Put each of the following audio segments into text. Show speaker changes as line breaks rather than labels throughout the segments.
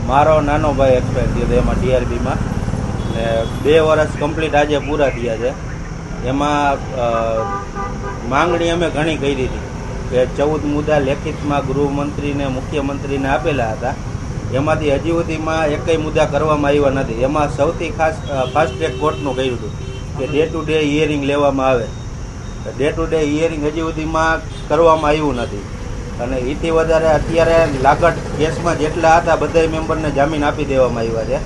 મારો નાનો ભાઈ એક્સપાયર થયો હતો એમાં ટીઆરબીમાં, ને 2 વર્ષ કમ્પ્લીટ આજે પૂરા થયા છે. એમાં માંગણી અમે ઘણી કરી હતી કે 14 મુદ્દા લેખિતમાં ગૃહમંત્રીને મુખ્યમંત્રીને આપેલા હતા. એમાંથી હજી સુધીમાં એકય મુદ્દા કરવામાં આવ્યા નથી. એમાં સૌથી ખાસ ફાસ્ટ ટ્રેક કોર્ટનું કહ્યું હતું કે ડે ટુ ડે હિયરિંગ લેવામાં આવે. ડે ટુ ડે હિયરિંગ હજી સુધીમાં કરવામાં આવ્યું નથી. અને એથી વધારે અત્યારે લાગટ કેસમાં જેટલા હતા બધા મેમ્બરને જામીન આપી દેવામાં આવ્યા છે.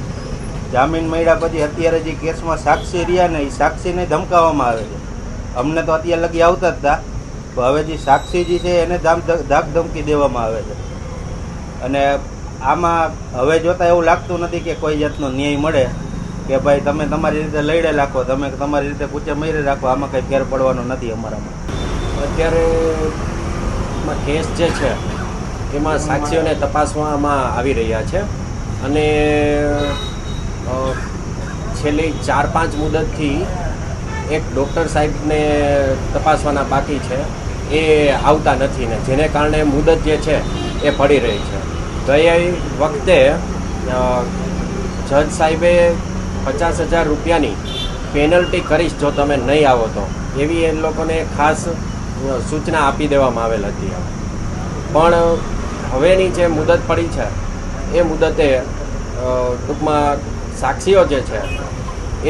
જામીન મળ્યા પછી અત્યારે જે કેસમાં સાક્ષી રહ્યા ને એ સાક્ષીને ધમકાવવામાં આવે છે. અમને તો અત્યારે લગી આવતા જ હતા, તો હવે જે સાક્ષી જે છે એને ધાક ધમકી દેવામાં આવે છે. અને આમાં હવે જોતાં એવું લાગતું નથી કે કોઈ જાતનો ન્યાય મળે કે ભાઈ તમે તમારી રીતે લડે રાખો, તમે તમારી રીતે પૂછે મરી રાખો. આમાં કંઈ ફેર પડવાનો નથી અમારામાં.
અત્યારે કેસ જે છે એમાં સાક્ષીઓને તપાસવામાં આવી રહ્યા છે અને છેલ્લી 4-5 મુદતથી એક ડૉક્ટર સાહેબને તપાસવાના બાકી છે, એ આવતા નથી ને જેને કારણે મુદત જે છે એ પડી રહી છે. ગઈ વખતે જજ સાહેબે 50,000 રૂપિયાની પેનલ્ટી કરીશ જો તમે નહીં આવો તો, એવી એ લોકોને ખાસ સૂચના આપી દેવામાં આવેલ હતી. પણ હવેની જે મુદત પડી છે એ મુદતે ટૂંકમાં સાક્ષીઓ જે છે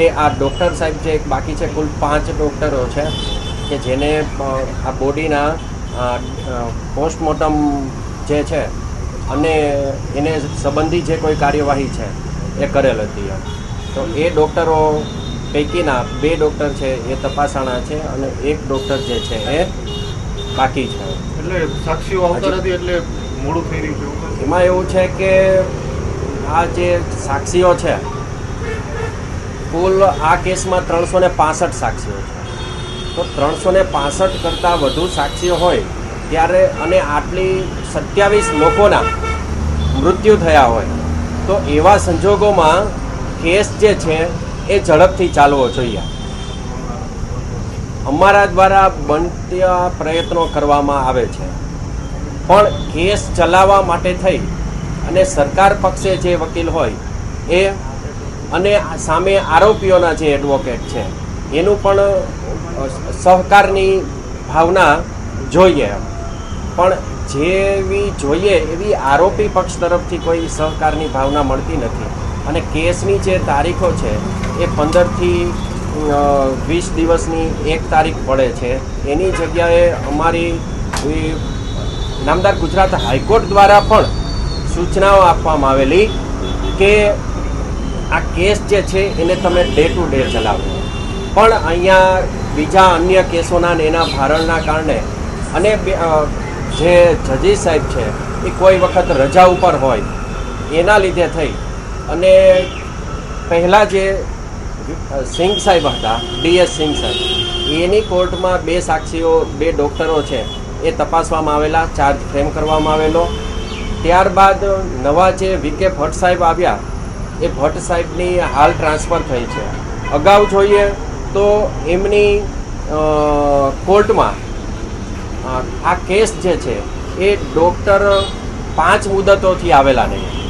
એ આ ડૉક્ટર સાહેબ જે એક બાકી છે, કુલ 5 ડૉક્ટરો છે કે જેને આ બોડીના પોસ્ટમોર્ટમ જે છે અને એને સંબંધી જે કોઈ કાર્યવાહી છે એ કરેલ હતી. તો એ ડૉક્ટરો પૈકીના 2 ડૉક્ટર છે એ તપાસાણા છે અને 1 ડૉક્ટર જે છે એ બાકી છે.
એટલે સાક્ષીઓ આવતા નથી એટલે મોડું થઈ રહ્યું છે.
એમાં એવું છે કે આ જે સાક્ષીઓ છે કુલ આ કેસમાં 365 સાક્ષીઓ છે. તો 365 કરતાં વધુ સાક્ષીઓ હોય ત્યારે અને આટલી 27 લોકોના મૃત્યુ થયા હોય તો એવા સંજોગોમાં કેસ જે છે એ ઝડપથી ચાલવો જોઈએ. અમારા દ્વારા બનતા પ્રયત્નો કરવામાં આવે છે, પણ કેસ ચલાવવા માટે થઈ અને સરકાર પક્ષે જે વકીલ હોય એ અને સામે આરોપીઓના જે એડવોકેટ છે એનું પણ સહકારની ભાવના જોઈએ. પણ જેવી જોઈએ એવી આરોપી પક્ષ તરફથી કોઈ સહકારની ભાવના મળતી નથી. અને કેસની જે તારીખો છે એ 15થી 20 દિવસની 1 તારીખ પડે છે. એની જગ્યાએ અમારી નામદાર ગુજરાત હાઈકોર્ટ દ્વારા પણ સૂચનાઓ આપવામાં આવેલી કે આ કેસ જે છે એને તમે ડે ટુ ડે ચલાવો. પણ અહીંયા બીજા અન્ય કેસોના ને એના ભારણના કારણે અને જે જજી સાહેબ છે એ કોઈ વખત રજા ઉપર હોય એના લીધે થઈ અને પહેલાં જે સિંઘ સાહેબ હતા, DS સિંઘ સાહેબ, એની કોર્ટમાં 2 સાક્ષીઓ 2 ડૉક્ટરો છે એ તપાસવામાં આવેલા, ચાર્જ ફ્રેમ કરવામાં આવેલો. ત્યારબાદ નવા જે VK ભટ્ટ સાહેબ આવ્યા એ ભટ્ટ સાહેબની હાલ ટ્રાન્સફર થઈ છે. અગાઉ જોઈએ તો એમની કોર્ટમાં આ કેસ જે છે એ ડૉક્ટર 5 મુદતોથી આવેલા નહીં.